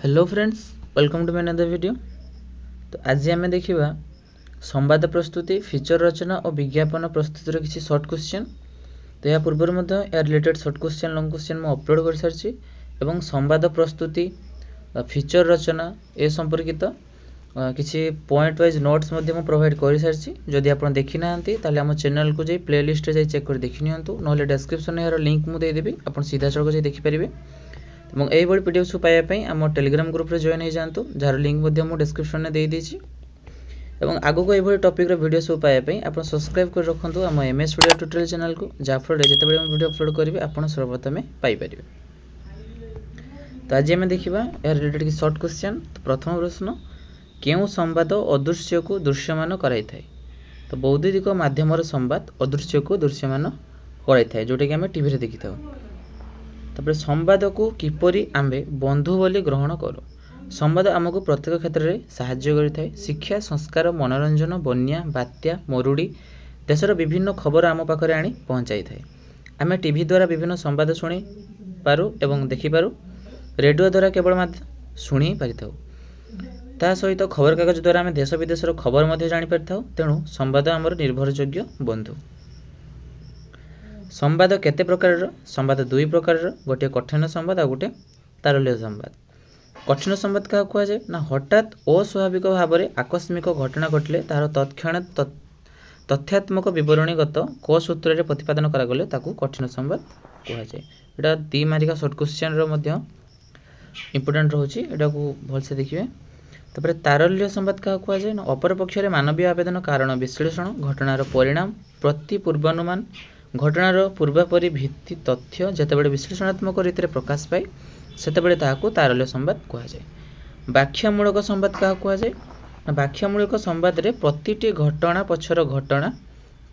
Hello friends, welcome to my another video. तो आज आम देखा संवाद प्रस्तुति, फीचर रचना और विज्ञापन प्रस्तुतिर किसी सर्ट क्वेश्चन। तो यह पूर्व यार related shirt question, long question मैं अपलोड कर सारी और संवाद प्रस्तुति, फीचर रचना ए संपर्कित किसी पॉइंट वाइज नोट्स प्रोवाइड कर सारी। जदि आप देखी ना आम चैनल को जाई प्ले लिस्ट रे चेक कर देखि नियंतु, नहले डिस्क्रिप्शन यार लिंक मुझे देदेवी, आप सीधा सड़क जाई देखिपारे। और यही पीडीएफ सब पाइबापी आम टेलीग्राम ग्रुप रे जॉइन हो जातु, जार लिंक मुझे डिस्क्रिप्शन में दे देछि। और आगक यही टॉपिक वीडियो सब पाइबापी आप सब्सक्राइब कर रखु आम एमएस वीडियो ट्यूटोरियल चैनल को, जहाँफल जिते वीडियो अपलोड करेंगे आप सर्वप्रथम पाइपर। तो आज आम देखा यार रिलेटेड कि सर्ट क्वेश्चन। तो प्रथम प्रश्न, क्यों संवाद अदृश्य को दृश्यमान कराई थाए? तो बौद्धिक माध्यम संवाद अदृश्य को दृश्यमान कराई थाए, जोटा कि आम टीवी रे देखि थाउ। तापर संवाद को किपरि आमे बंधु बोली ग्रहण करूँ? संवाद आमको प्रत्येक क्षेत्र में साहाय्य करिथाए। शिक्षा, संस्कार, मनोरंजन, बन्या, बात्या, मरुड़ी, देशर विभिन्न खबर आम पाखरे आनी पहुँचाई थाए। आम टीवी द्वारा विभिन्न संवाद शुणी पारू एवं देखि पारू, रेडियो द्वारा केवल शुणी पारि थाउ। ता सहित खबर कागज द्वारा आम देश विदेशर खबर मध्य जानि पारि थाउ। तेणु संवाद आमर निर्भरयोग्य बंधु। संवाद केते प्रकार? संवाद दुई प्रकार, गोटे कठिन संवाद और गोटे तारल्य संवाद। कठिन संवाद क्या कह जाए ना, हठात अस्वाभाविक भाव में आकस्मिक घटना घटले तार तत्क्षण तथ्यात्मक विवरणीगत क सूत्र में प्रतिपादन करागले ताकू कठिन संवाद कह जाए। यहाँ 2 मार्क सर्ट क्वेश्चन इंपोर्टेंट रोचे, यहाँ को भलसे देखिए। तापर तारल्य संवाद क्या कह जाए ना, अपर पक्ष मानवीय आवेदन, कारण विश्लेषण, घटनार परिणाम प्रति पूर्वानुमान, घटनार पूर्वापरि भित्ति तथ्य जितेबाला विश्लेषणात्मक रीति में प्रकाश पाए सेतेबेले ताहाकू तारल्य संवाद कह जाए। व्याख्यामूलक संवाद क्या कह जाए? व्याख्यामूलक संवाद रे प्रतिटी घटना पछर घटना,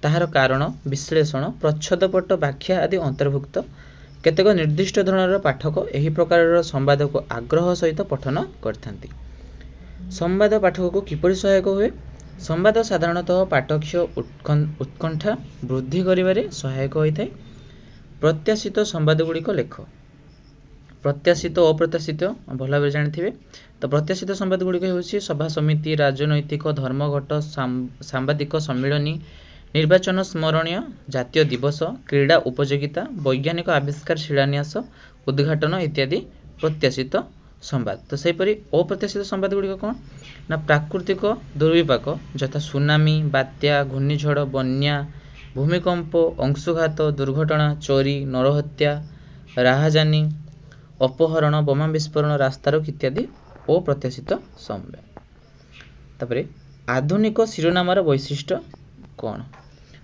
ताहार कारण विश्लेषण, प्रच्छदपट व्याख्या आदि अंतर्भुक्त। केतेक निर्दिष्ट धरणर पाठक एही प्रकार संवाद को आग्रह सहित पठन करथांती। संवाद पाठक को किपरि सहायक हुए? संवाद साधारणतः पाठकीय उत्कंठा वृद्धि करिबारे सहायक होइथाए। प्रत्याशित संवाद गुड़िक लेख। प्रत्याशित और अप्रत्याशित भल भाव जानिथिबे। तो प्रत्याशित संवाद गुड़िक हेउछि सभा समिति, राजनैतिक, धर्मघट, सांबादिक सम्मिलनी, निर्वाचन स्मरणीय, जातीय दिवस, क्रीड़ा उपयोगिता, वैज्ञानिक आविष्कार शिलान्यास, उद्घाटन इत्यादि प्रत्याशित संवाद। तो सेहीपरि अप्रत्याशित संवाद गुड़िक कौन ना, प्राकृतिक दुर्विपाक यथा सुनामी, बात्या, घूर्णिझड़, बन्या, भूमिकंप, अंशुघात, दुर्घटना, चोरी, नरहत्या, राहाजानी, अपहरण, बोमा विस्फोरण, रास्तारोक इत्यादि अप्रत्याशित संवाद। तापरे आधुनिक शिरोनामार वैशिष्ट्य कौन?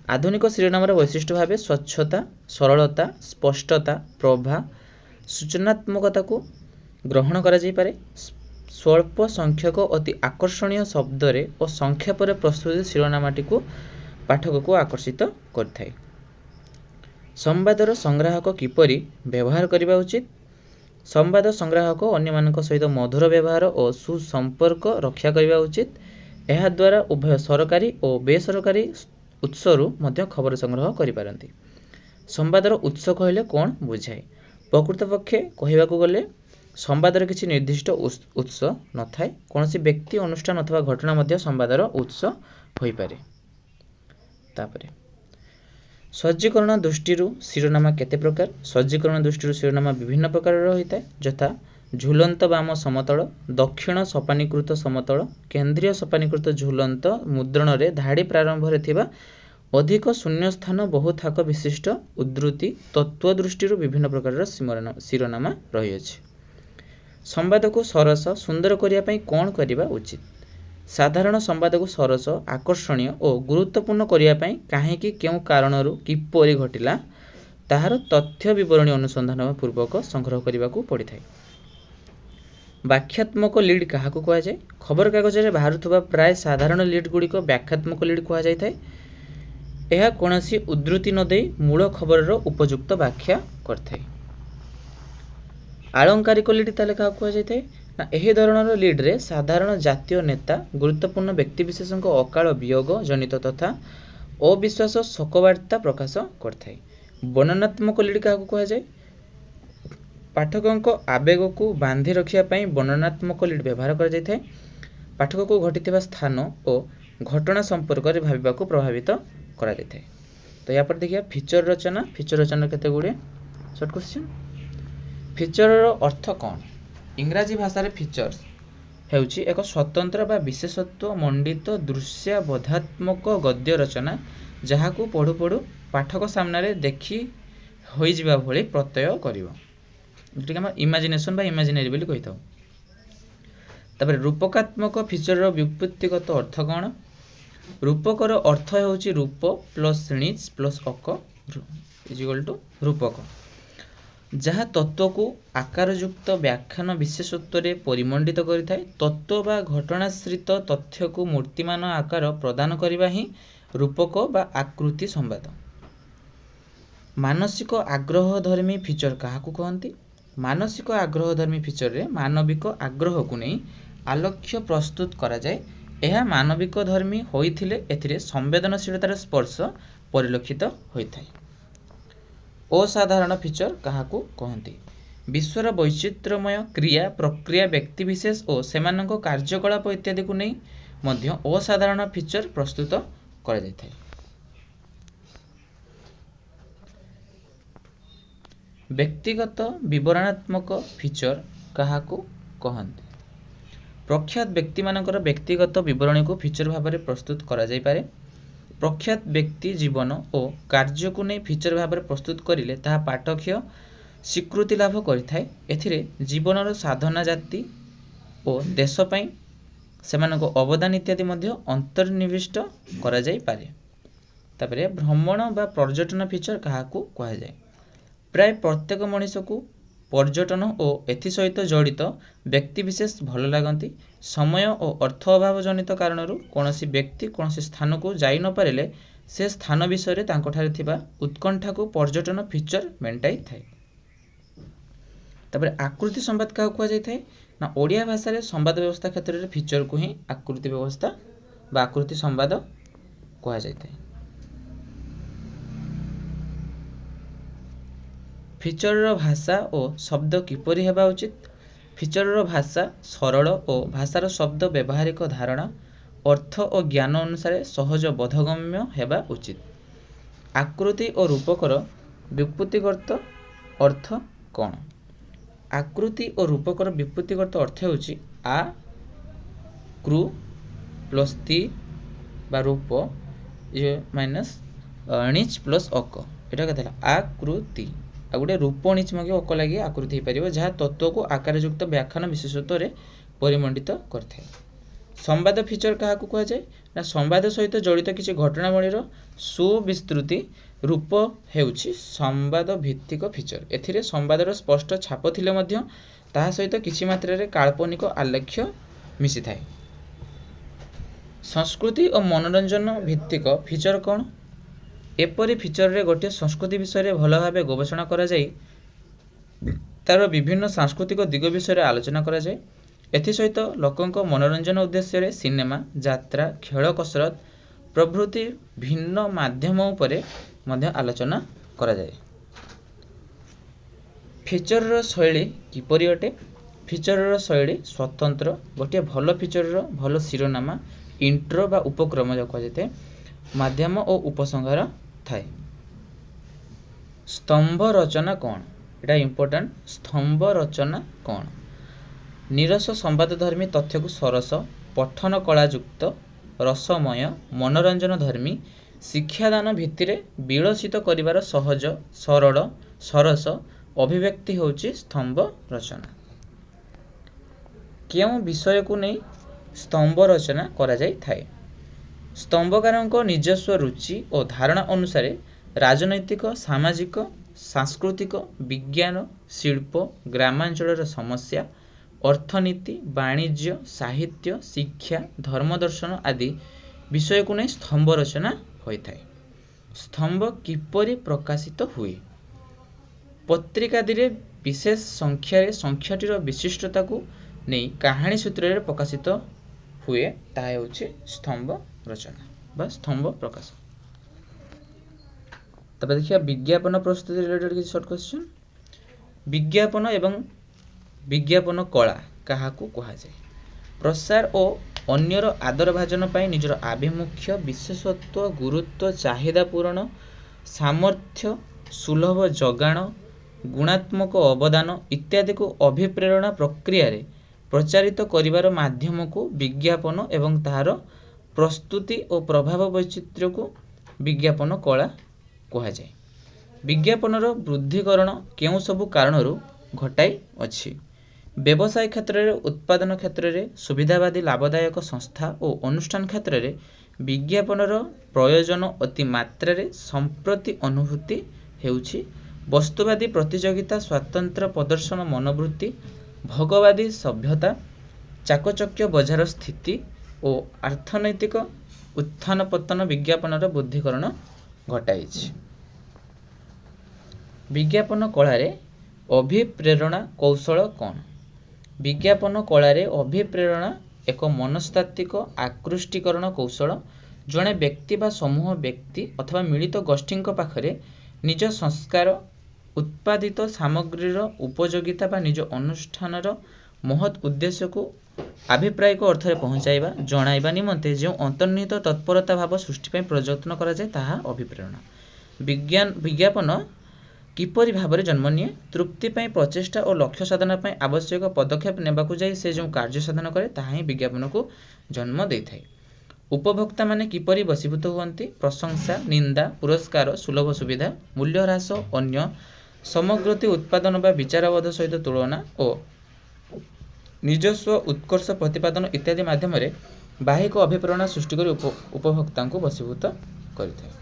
आधुनिक शिरोनामार वैशिष्ट्य भाव स्वच्छता, सरलता, स्पष्टता, प्रभा, सूचनात्मकता को ग्रहण करा जाई पारे। स्वल्प संख्यक अति आकर्षणीय शब्द और संक्षेप प्रस्तुत शिरोनामाटी को पाठक को आकर्षित करथाए। संवादर संग्राहक किपरि व्यवहार करबा उचित? संवाद संग्राहक अन्य मानक सहित मधुर व्यवहार और सुसंपर्क रक्षा करबा उचित। एहा द्वारा उभय सरकारी और बेसरकारी उत्सरू मध्य खबर संग्रह करि पारंती। संवादर उत्स कहले कौन बुझाए? प्रकृत पक्षे कहबाकू गले संवादर किसी निर्दिष्ट उत्स न थाए। कौनसी व्यक्ति, अनुष्ठान अथवा घटना मध्य संवादर उत्स होई पारे। तापरे सज्जीकरण दृष्टि शिरोनामा केते प्रकार? सज्जीकरण दृष्टि शिरोनामा विभिन्न प्रकार होता है, यथा झुलंत बाम समतल, दक्षिण सपानीकृत समतल, केंद्रीय सपानीकृत झुलंत मुद्रण रे धाड़ी प्रारंभ रे थिबा अधिक शून्य स्थान बहुथाक विशिष्ट उद्धृति तत्व दृष्टि विभिन्न प्रकार शिरोनामा रही अछि। संवाद को सरस सुंदर करिया पई कोन करिबा उचित? साधारण संवाद को सरस, आकर्षणीय और गुरुत्वपूर्ण करिया पई काहेकि केउ कारणरू किपरि घटिला ताहार तथ्य विवरणी अनुसंधान पूर्वक संग्रह करिबा को पड़िथाय। व्याख्यात्मक लीड काहाकू कहा जाए? खबर कागज रे बाहरुथबा प्राय साधारण लीड गुड़िक व्याख्यात्मक लीड कहा जाय थाए। यह कोनोसी उद्धृति न देई मूल खबर उपयुक्त व्याख्या करथाय। आलंकारिक लीड ताले क्या कह जाए ना, एही धरणर लीड रे साधारण जातीय नेता, गुरुत्वपूर्ण व्यक्तिविशेषक अकाल वियोग जनित तथा अविश्वास शोकवार्ता प्रकाश करथाय। वर्णनात्मक लीड क्या कह जाए? पाठकों आवेग को बांधि रखा वर्णनात्मक लीड व्यवहार कर जाए। पाठक को घटी स्थान और घटना संपर्क में भाविबा को प्रभावित करा जाए। तो यहाँ पर देखिए फीचर रचना। फीचर रचना केते गुड़े शॉर्ट क्वेश्चन। फीचर अर्थ कौन? इंग्राजी भाषा रे फीचर्स हेउची एक स्वतंत्र बा विशेषत्व मंडित दृश्यावधात्मक गद्य रचना जहाँ को पढ़ु पढ़ु पाठक सामने देखी हो जिबा भली प्रत्यय करिवो, जोटा हम इमेजिनेशन बा इमेजिनरी बोली कहि थाउ। तापर रूपकात्मक फीचर रो व्युत्पत्तिगत अर्थ कौन? रूपकर अर्थ हेउची रूप प्लस णिच प्लस अक इज इक्वल टू रूपक, जहाँ तत्व को आकारयुक्त व्याख्यान विशेषत्व रे परिमंडित करिथाय। तत्व बा घटनाश्रित तथ्य को मूर्तिमान आकार प्रदान करिबा ही रूपक बा आकृति संवाद। मानसिक आग्रहधर्मी फीचर काहाकू कहंती? मानसिक आग्रहधर्मी फीचर रे मानविक आग्रह को नहीं आलक्ष्य प्रस्तुत करा जाए। यह मानविक धर्मी होइथिले एथिरे संवेदनशीलतार स्पर्श परिलक्षित होइथाय। असाधारण फीचर काहाकू कहंती? विश्वर वैचित्र्यमय क्रिया प्रक्रिया व्यक्तिविशेष और सेमानक कार्यकलाप इत्यादि को नहीं मध्य असाधारण फीचर प्रस्तुत करा जायथाय। व्यक्तिगत विवरणात्मक फीचर काहाकू कहंती? प्रख्यात व्यक्ति मानकर व्यक्तिगत विवरणी को फीचर भाव में प्रस्तुत करा जाय पारे। प्रख्यात व्यक्ति जीवन और कार्य को नहीं फीचर भाव में प्रस्तुत करिले ताहा पाठकीय स्वीकृति लाभ करिथाय। एथिरे जीवनर साधना जाति और देश पई सेमानको अवदान इत्यादि मध्य अंतर्निविष्ट करा जाय पारे। तापरे भ्रमण बा पर्यटन फीचर काहाकू कहा जाय? प्राय प्रत्येक मनीष को पर्यटन और एथि सहित जड़ित व्यक्ति विशेष भल लगती। समय और अर्थ अभाव जनित कारणरू कौनसी व्यक्ति कौनसी स्थान को जाई न पारिले से स्थान विषय तांकोठारे थिबा उत्कंठा को पर्यटन फीचर मेंटाई थाए। तापर आकृति संवाद क्या कहा जाय थाए ना ओडिया भाषा रे संवाद व्यवस्था क्षेत्र में फीचर को ही आकृति व्यवस्था बा आकृति संवाद कहा जाय थाए। फीचर भाषा और शब्द किपरि हेबा उचित? फीचर भाषा सरल और भाषार शब्द व्यवहारिक धारणा अर्थ और ज्ञान अनुसार सहज बोधगम्य हेबा उचित। आकृति और रूपकर व्युत्पत्तिगत अर्थ कौन? आकृति और रूपकर व्युत्पत्तिगत अर्थ हेउची आ कृ प्लस ति बा रूप माइनस णिच प्लस अक एटा केते आकृति आ गोटे रूप णिच मगे अक लगी आकृति हो पारिबो जहाँ तत्व को आकारयुक्त व्याख्यान विशेषत्व रे परिमंडित करथाय। संवाद फीचर काहाकू कहा जाय ना संवाद सहित जड़ित किसी घटनावलीर सुविस्तृति रूप हेउची संवाद भित्तिक फीचर। एथिरे संवादर स्पष्ट छाप थिले मध्य ताहा सहित किछि मात्रा रे काल्पनिक आलेख्य मिसी थाए। संस्कृति और मनोरंजन भित्तिक फीचर कौन? एपरि फीचर रे गोटे संस्कृति विषय रे भल भाबे गवेषणा करा जाय तार विभिन्न सांस्कृतिक दिग विषय आलोचना करा जाय। एथि सहित लोकंक मनोरंजन उद्देश्य रे सिनेमा यात्रा खेल कसरत प्रभृति भिन्न माध्यम उपरे मध्य आलोचना करा जाय। फीचर रो शैली किपरि अटे? फीचर रो शैली स्वतंत्र गोटे भल फीचर रो भल शिरोनामा इंट्रो बा उपक्रम जो कह जाते माध्यम और उपसंहार थाए। स्तंभ रचना कौन? एटा इंपोर्टेंट। स्तंभ रचना कौन? निरस संवादधर्मी तथ्य को सरस पठन कलायुक्त रसमय मनोरंजन धर्मी शिक्षादान भित्तिरे विलसित करिवार सहज सरल सरस अभिव्यक्ति होची स्तंभ रचना। केउं विषय को नहीं स्तंभ रचना करा जाय थाए? स्तंभकारଙ୍କ ନିଜସ୍ୱ रुचि और धारणा अनुसार राजनैतिक सामाजिक सांस्कृतिक विज्ञान शिल्प ग्रामांचल समस्या अर्थनीति वाणिज्य साहित्य शिक्षा धर्मदर्शन आदि विषय को नहीं स्तंभ रचना होता है। स्तंभ किपरि प्रकाशित हुए? पत्रिकादि विशेष संख्यार संख्याटीर विशिष्टता को नहीं कहानी सूत्र रे प्रकाशित हुए ताहा होछि स्तंभ रचना बा स्तंभ प्रकाश। तब देखिए विज्ञापन प्रस्तुति रिलेटेड किसी शॉर्ट क्वेश्चन। विज्ञापन एवं विज्ञापन कला काहाकू कुहाଯାଏ? प्रसार ओ अन्यर आदर भाजन पाई निजर आभिमुख्य विशेषत्व गुरुत्व चाहिदा पूरण सामर्थ्य सुलभ जगाण गुणात्मक अवदान इत्यादि को अभिप्रेरणा प्रक्रिया रे प्रचारित करिवार माध्यम को विज्ञापन एवं तार प्रस्तुति और प्रभाव वैचित्र्य को विज्ञापन कला कुहाଯାଏ। विज्ञापनर वृद्धिकरण केउं सबु कारणरू घटाई अछि? व्यवसाय क्षेत्र में उत्पादन क्षेत्र में सुविधावादी लाभदायक संस्था और अनुष्ठान क्षेत्र में विज्ञापनर प्रयोजन अति मात्रा रे संप्रति अनुभूति हेउछि वस्तुवादी प्रतियोगिता स्वतंत्र प्रदर्शन मनोवृत्ति भोगवादी सभ्यता चाकचक्य बजार स्थिति और अर्थनैतिक उत्थान पतन विज्ञापनर वृद्धिकरण घटाइछि। विज्ञापन कलारे अभिप्रेरणा कौशल कौन? विज्ञापन कलारे अभिप्रेरणा एक मनस्तात्विक आकृष्टिकरण कौशल जड़े व्यक्ति बा समूह व्यक्ति अथवा मिलित गोष्ठी पाखरे निज संस्कार उत्पादित सामग्रीर उपयोगिता बा निज अनुष्ठानर महत् उद्देश्य को अभिप्रायिक अर्थ में पहुँचाइबा जणाइबा निमंते जो अंतर्निहित तत्परता भाव सृष्टि पई प्रयत्न करा जाय ताहा अभिप्रेरणा। विज्ञापन किपरि भाବରେ जन्म निये तृप्ति पई प्रचेष्टा और लक्ष्य साधन पई आवश्यक पदक्षेप नेबाकू जाय से जो कार्य साधन करे ताहा ही विज्ञापन को जन्म देइथाय। उपभोक्ता माने किपरि वशीभूत हुअन्ति प्रशंसा निंदा पुरस्कार सुलभ सुविधा मूल्य ह्रास अन्य समग्रति उत्पादन बा विचारबोध सहित तुलना और निजस्व उत्कर्ष प्रतिपादन इत्यादि माध्यम रे बाह्यिक अभिप्रेरणा सृष्टि करी उपभोक्ता को वशीभूत करिथाय।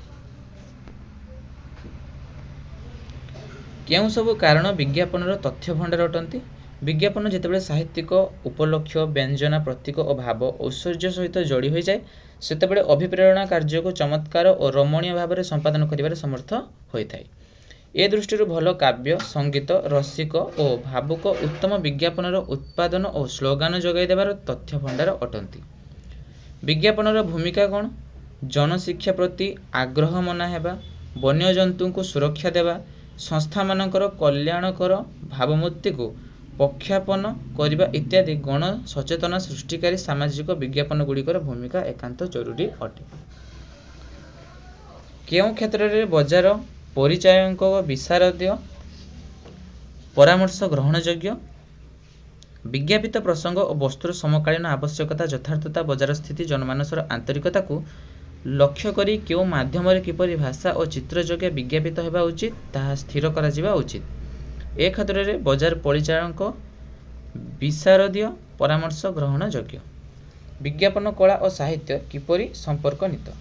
केउं सबु कारण विज्ञापनर तथ्य भंडार अटंती? विज्ञापन जेतेबेले साहित्यिक उपलक्ष्य व्यंजना प्रतीक और भाव ऐश्वर्य सहित जोड़ी हो जाए सेतेबेले अभिप्रेरणा कार्य को चमत्कार और रमणीय भाव में संपादन करिबार समर्थ होइथाय। ए दृष्टि भल काव्य संगीत रसिक और भावुक उत्तम विज्ञापनर उत्पादन और स्लोगान जगाई देवार तथ्य भंडार अटंती। विज्ञापनर भूमिका कौन? जनशिक्षा प्रति आग्रह मना हेबा वन्यजंतु को सुरक्षा देवा संस्था मानकर कल्याणकर भावमूर्ति को पक्षापन करिबा इत्यादि गण सचेतना सृष्टिकारी सामाजिक विज्ञापन गुड़िकर भूमिका एकांत जरूरी अटे। केउं क्षेत्र रे बजार परिचायक विशारदीय परामर्श ग्रहण योग्य? विज्ञापित प्रसंग और वस्तुर समकालीन आवश्यकता यथार्थता बजार स्थिति जनमानसर आंतरिकता को लक्ष्य करी केउ माध्यम रे किपरि भाषा और चित्र जोगे विज्ञापित हेबा उचित ताहा स्थिर करा जिबा उचित। ए क्षेत्र रे बजार परिचायक विशारदीय परामर्श ग्रहण योग्य। विज्ञापन कला और साहित्य किपरि संपर्कनित?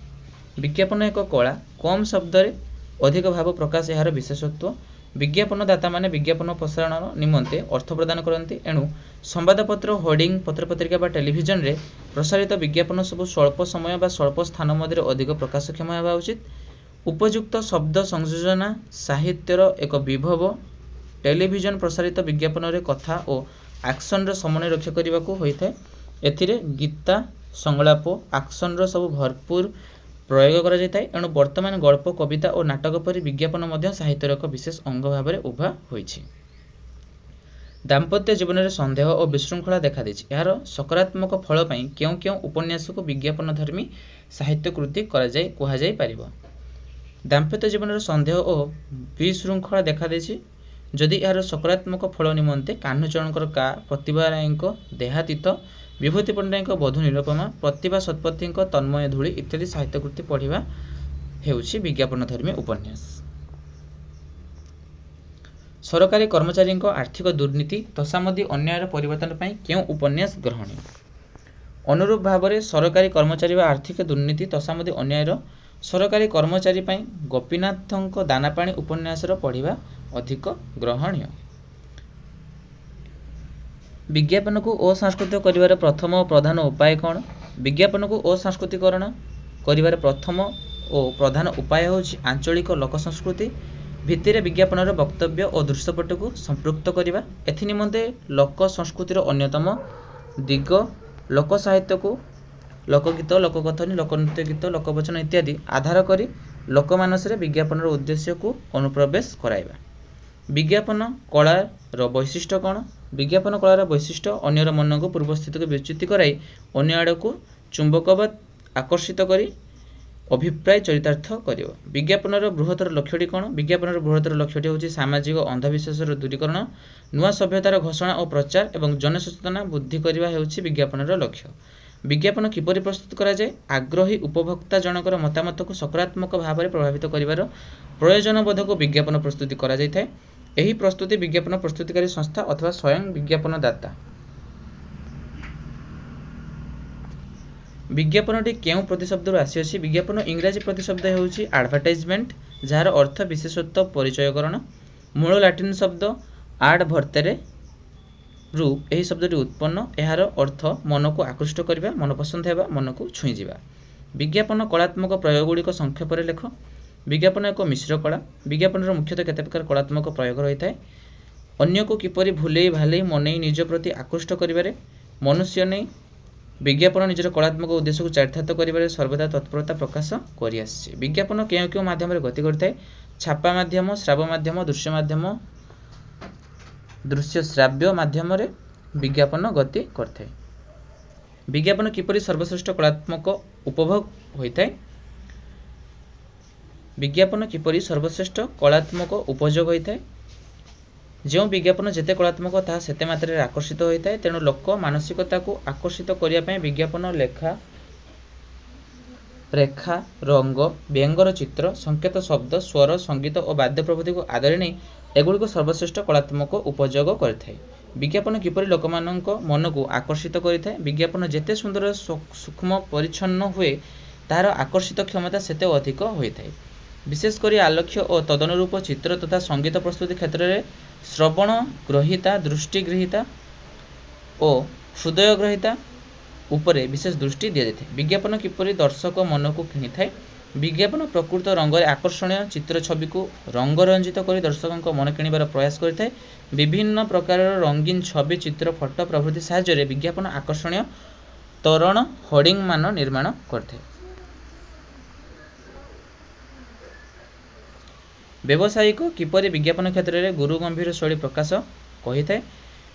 विज्ञापन एक कला कम शब्द रे अधिक भाव प्रकाश यार विशेषत्व। विज्ञापनदाता माने विज्ञापन प्रसारण निमंते अर्थ प्रदान करती एणु संवादपत्र होर्डिंग पत्रपत्रिका बा टेलीविजन रे प्रसारित विज्ञापन सब स्वल्प समय बा स्वल्प स्थान मध्य अधिक प्रकाशक्षम हेबा उचित। उपयुक्त शब्द संयोजना साहित्यर एक विभव टेलीविजन प्रसारित विज्ञापन रे कथा और एक्शन रो समन्वय रक्षा करने को होइथाय। एथिरे गीता संलाप एक्शन रो सब भरपूर प्रयोग करा जायताय एणु वर्तमान गल्प कविता और नाटक परि विज्ञापन मध्य साहित्यर एक विशेष अंग भाव में उभा होइछि। दाम्पत्य जीवन में संदेह और विशृंखला देखा देछि यार सकारात्मक फल पई केउं केउं उपन्यास को विज्ञापन धर्मी साहित्य कृति करा जाय कुहा जाय परिबो। दाम्पत्य जीवन में संदेह और विशृंखला देखा देछि जदि यार सकारात्मक फल निमंते कान्हचरणकर का प्रतिभा रायक देहातीत विभूति पट्टनायक बधू निरुपमा प्रतिभा शतपथी तन्मय धूली इत्यादि साहित्य कृति पढ़िबा हेउछि विज्ञापन धर्मी उपन्यास। सरकारी कर्मचारी आर्थिक दुर्नीति तसामदी अन्यायर परिवर्तन पई केउ उपन्यास ग्रहणीय? अनुरूप भाव में सरकारी कर्मचारी आर्थिक दुर्नीति तसामदी अन्यायर सरकारी कर्मचारी पई गोपीनाथक दानापाणी उपन्यास पढ़िबा अधिक ग्रहणीय। विज्ञापन को असांस्कृतिक करिवार प्रथम और प्रधान उपाय कौन? विज्ञापन को असांस्कृतिकरण करिवार प्रथम और प्रधान उपाय होछि आंचलिक लोक संस्कृति भित्तिरे विज्ञापनर वक्तव्य और दृश्यपट को संपृक्त करिबा। एथि निमंते लोक संस्कृतिर अन्यतम दिग लोक साहित्य को लोकगीत लोककथनी लोकनृत्य गीत लोकवचन इत्यादि आधार करी लोकमानस रे विज्ञापनर उद्देश्य को अनुप्रवेश कराइबा। विज्ञापन कलार वैशिष्ट्य कौन? विज्ञापन कलार वैशिष्ट्य अन्यर मन को पूर्व स्थित को विच्युति कराई अन्य आड़ को चुंबकवत आकर्षित करी अभिप्राय चरितार्थ करियो। विज्ञापन बृहत्तर लक्ष्यटी कौन? विज्ञापन बृहत्तर लक्ष्यटी होची सामाजिक अंधविश्वास दूरीकरण, नुआ सभ्यतार घोषणा और प्रचार एवं जनसचेतना वृद्धि करने हेउची विज्ञापन लक्ष्य। विज्ञापन किपरि प्रस्तुत करा जाए? आग्रही उपभोक्ता जनकर मतामत को सकारात्मक भाव में प्रभावित करिवार प्रयोजनबोध को विज्ञापन प्रस्तुति करा जाइथाय। एही प्रस्तुति विज्ञापन प्रस्तुतिकारी संस्था अथवा स्वयं विज्ञापनदाता। विज्ञापनटी केउ प्रतिशब्द आसी? विज्ञापन इंग्राजी प्रतिशब्द होउची एडवर्टाइजमेंट, जार अर्थ विशेषत्व परिचयकरण। मूल लैटिन शब्द आड भर्तेरे रु एही शब्दटी उत्पन्न। एहार अर्थ मन को आकृष्ट करबा, मन पसंद हेबा, मन को छुई जिबा। विज्ञापन कलात्मक प्रयोग गुड़िक संक्षेप में लेख। विज्ञापन एक मिश्र कला। विज्ञापन मुख्यतः केते प्रकार कलात्मक प्रयोग रही है। अन्य को किपरि भूले भाले मन निज प्रति आकृष्ट करिबारे, मनुष्य नहीं विज्ञापन निजर कलात्मक उद्देश्य को चरितार्थ करिबारे सर्वदा तत्परता प्रकाश करि आछि। विज्ञापन केउ केउ माध्यम रे गति करथाय? छापा माध्यम, श्राव्य माध्यम, दृश्य माध्यम, दृश्य श्राव्य माध्यम रे विज्ञापन गति करथाय। विज्ञापन किपरि सर्वश्रेष्ठ कलात्मक उपभोग होइथाय? विज्ञापन किपरि सर्वश्रेष्ठ कलात्मक उपयोग होइथाय? जो विज्ञापन जेते कलात्मक ताहा सेते मात्रा आकर्षित होता है। तेणु लोक मानसिकता को आकर्षित करने विज्ञापन लेखा, रेखा, रंग, व्यंगर चित्र, संकेत शब्द, स्वर, संगीत और वाद्य प्रभृति को आदरी नहीं एगुड़ी सर्वश्रेष्ठ कलात्मक उपयोग करथाय। विज्ञापन किपरि लोक मन को आकर्षित करिथाय? विज्ञापन जेते सुंदर सूक्ष्म परिच्छन्न हुए तार आकर्षित क्षमता सेते अधिक होइथाय। विशेषकर आलोक्य और तदनुरूप चित्र तथा संगीत प्रस्तुति क्षेत्र में श्रवण ग्रहिता, दृष्टि गृहीता और हृदय ग्रहिता उपरे विशेष दृष्टि दिया जाए। विज्ञापन किपरि दर्शक मन को किणिथाय? विज्ञापन प्रकृत रंग आकर्षणीय चित्र छवि को रंगरंजित कर दर्शकों मन किणिबार प्रयास करथाय। विभिन्न प्रकार रंगीन छवि, चित्र, फोटो प्रभृति साहाय्य विज्ञापन आकर्षणीय तोरण होर्डिंग मान निर्माण करथाय। व्यवसायिक किपरि विज्ञापन क्षेत्र में गुरु गंभीर शैली प्रकाश कही?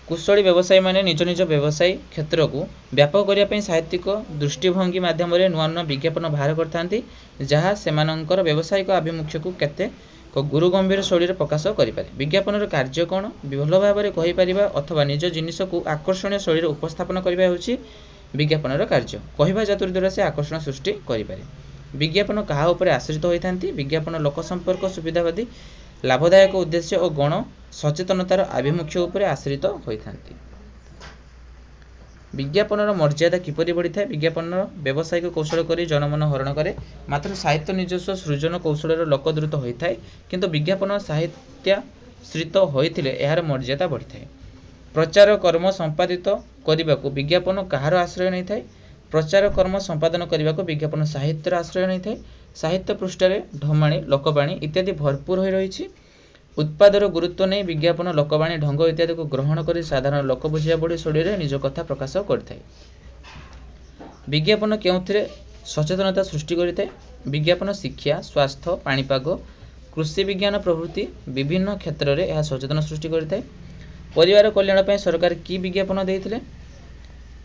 कुशली व्यवसायी माने निज निज व्यवसाय क्षेत्र को व्यापक करने साहित्यिक दृष्टिभंगी माध्यम नुआ नुआ विज्ञापन बाहर करथांती, जहाँ सेमानंकर व्यावसायिक आभिमुख्य को केते गुरु गंभीर शैली प्रकाश करिपारे। विज्ञापन कार्य कौन? भल भाव में कहीपर अथवा निज जिनिस को आकर्षणीय शैली उपस्थापन करने होउछि विज्ञापन कार्य। कहवा चातुर्य द्वारा से आकर्षण सृष्टि करिपारे। विज्ञापन कहा उपरे आश्रित होइथांती? विज्ञापन लोक संपर्क, सुविधावादी, लाभदायक उद्देश्य और गण सचेतनतार आभिमुख्य उपरे आश्रित होइथांती। विज्ञापन मर्यादा किपरि बढ़ी थाए? विज्ञापन व्यावसायिक कौशल करी जनमन हरण करे, मात्र साहित्य निजस्व सृजन कौशल लोकद्रुत होता है, किंतु विज्ञापन साहित्याश्रित होइथिले एहार मर्यादा बढ़ी थाए। प्रचार कर्म संपादित करने को विज्ञापन कहार आश्रय नहीं थाए? प्रचार कर्म संपादन करने को विज्ञापन साहित्यर आश्रय नहीं थाए। साहित्य पृष्ठरे ढमाणी, लोकवाणी इत्यादि भरपूर हो रही। उत्पादर गुरुत्व नहीं विज्ञापन लोकवाणी, ढंग इत्यादि को ग्रहण कर साधारण लोक बुझिया बड़ी शैली में निज कथा प्रकाश करथाय। विज्ञापन केउथिरे सचेतनता सृष्टि करिथाय? विज्ञापन शिक्षा, स्वास्थ्य, पाणीपाग, कृषि विज्ञान प्रभृति विभिन्न क्षेत्र में यह सचेतन सृष्टि करिथाय। परिवार कल्याण पर सरकार की विज्ञापन देइथिले?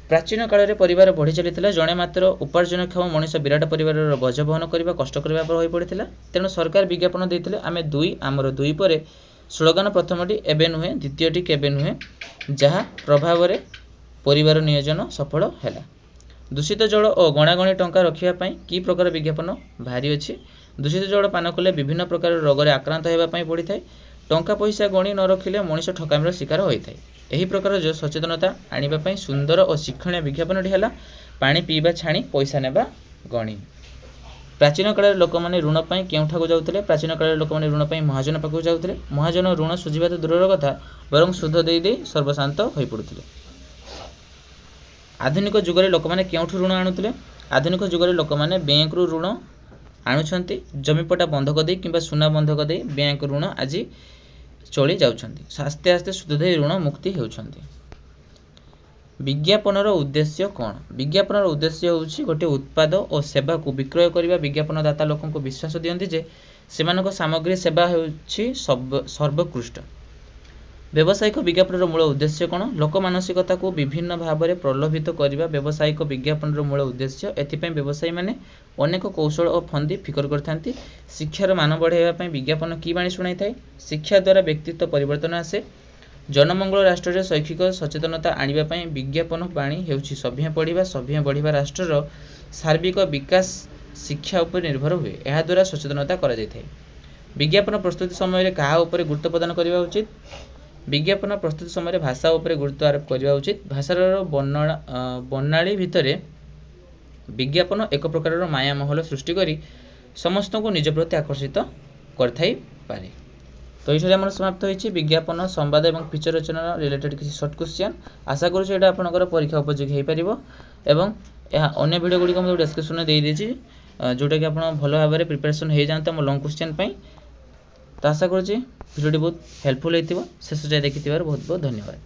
प्राचीन काल में परिवार बढ़ी चली जड़े मात्र उपार्जनक्षम मनीष विराट परिवार बोझ बहन करने कष्टकर व्यापार हो पड़ा। तेणु सरकार विज्ञापन देते आम दुई आमर दुई पर स्लोगान प्रथमटी एबे नुहे, द्वितीयटी केबे नुहे, जहाँ प्रभाव में परिवार नियोजन सफल है। दूषित जल और गणागणी टंका रखापी कि प्रकार विज्ञापन भारी अच्छी? दूषित जल पान कले विभिन्न प्रकार रोग में आक्रांत होगापी पड़ी था। टंका पैसा गणी न रखिले मनीष ठकामीर शिकार होता है। यही प्रकार जो सचेतनता आने सुंदर और शिक्षणीय विज्ञापनटी है पानी पीवा छाणी पैसा नेबा गणी। प्राचीन काल में लोक मैंने ऋण पर केउठाकू जाउथिले? प्राचीन काल में लोक मैंने ऋण पर महाजन पाखु जाउथिले। महाजन ऋण सुझिबा तो दूरर कथा बरं सुध दे दे सर्वशांत हो पड़ुथिले। आधुनिक जुग में लोक मैंने केउठु ऋण आणुथिले? आधुनिक जुग में लोक मैंने बैंक रु ऋण आणुछंती। जमीपटा बंधक दे किंबा सुना बंधक दे बैंक ऋण आज चली जाउछंती। आस्ते आस्ते सुध दे ऋण मुक्ति हेउछंती। विज्ञापनर उद्देश्य कौन? विज्ञापनर उद्देश्य होउछि गोटे उत्पाद और सेवा को विक्रय करबा। विज्ञापनदाता लोकन को विश्वास दियंती जे ସେମାନଙ୍କ ସାମଗ୍ରୀ ସେବା ହେଉଛି ସର୍ବୋତ୍କୃଷ୍ଟ। ବ୍ୟବସାୟିକ ବିଜ୍ଞାପନର ମୂଳ ଉଦ୍ଦେଶ୍ୟ କ'ଣ? ଲୋକ ମାନସିକତାକୁ ବିଭିନ୍ନ ଭାବରେ ପ୍ରଲୋଭିତ କରିବା ବ୍ୟବସାୟିକ ବିଜ୍ଞାପନର ମୂଳ ଉଦ୍ଦେଶ୍ୟ। ଏଥିପାଇଁ ବ୍ୟବସାୟୀମାନେ ଅନେକ କୌଶଳ ଓ ଫନ୍ଦି ଫିକର କରିଥାନ୍ତି। ଶିକ୍ଷାର ମାନ ବଢ଼ାଇବା ପାଇଁ ବିଜ୍ଞାପନ କି ବାଣୀ ଶୁଣାଇଥାଏ? ଶିକ୍ଷା ଦ୍ୱାରା ବ୍ୟକ୍ତିତ୍ୱ ପରିବର୍ତ୍ତନ ଆସେ। ଜନମଙ୍ଗଳ ରାଷ୍ଟ୍ରରେ ଶୈକ୍ଷିକ ସଚେତନତା ଆଣିବା ପାଇଁ ବିଜ୍ଞାପନ ବାଣୀ ହେଉଛି ସଭ୍ୟ ପଢ଼ିବା। ସଭ୍ୟ ବଢ଼ିବା ରାଷ୍ଟ୍ରର ସାର୍ବିକ ବିକାଶ ଶିକ୍ଷା ଉପରେ ନିର୍ଭର ହୁଏ। ଏହାଦ୍ୱାରା ସଚେତନତା କରାଯାଇଥାଏ। ବିଜ୍ଞାପନ ପ୍ରସ୍ତୁତି ସମୟରେ କାହା ଉପରେ ଗୁରୁତ୍ୱ ପ୍ରଦାନ କରିବା ଉଚିତ? ବିଜ୍ଞାପନ ପ୍ରସ୍ତୁତି ସମୟରେ ଭାଷା ଉପରେ ଗୁରୁତ୍ୱ ଆରୋପ କରିବା ଉଚିତ। ଭାଷାର ବର୍ଣ୍ଣାଳୀ ଭିତରେ ବିଜ୍ଞାପନ ଏକ ପ୍ରକାରର ମାୟାମହଲ ସୃଷ୍ଟି କରି ସମସ୍ତଙ୍କୁ ନିଜ ପ୍ରତି ଆକର୍ଷିତ କରିଥାଇପାରେ। ତ ଏଇଠାରେ ଆମର ସମାପ୍ତ ହୋଇଛି ବିଜ୍ଞାପନ, ସମ୍ବାଦ ଏବଂ ଫିଚର ରଚନାର ରିଲେଟେଡ୍ କିଛି ସର୍ଟ କ୍ୱେଶ୍ଚନ୍। ଆଶା କରୁଛି ଏଇଟା ଆପଣଙ୍କର ପରୀକ୍ଷା ଉପଯୋଗୀ ହୋଇପାରିବ ଏବଂ ଏହା ଅନ୍ୟ ଭିଡ଼ିଓ ଗୁଡ଼ିକ ମୁଁ ଡେସ୍କ୍ରିପ୍ସନରେ ଦେଇଦେଇଛି, ଯେଉଁଟାକି ଆପଣ ଭଲ ଭାବରେ ପ୍ରିପାରେସନ୍ ହୋଇଯାଆନ୍ତୁ ଆମ ଲଙ୍ଗ୍ କ୍ୱେଶ୍ଚନ୍ ପାଇଁ। ତ ଆଶା କରୁଛି ଭିଡ଼ିଓଟି ବହୁତ ହେଲ୍ପଫୁଲ୍ ହୋଇଥିବ। ଶେଷ ଯାଏ ଦେଖିଥିବାରୁ ବହୁତ ବହୁତ ଧନ୍ୟବାଦ।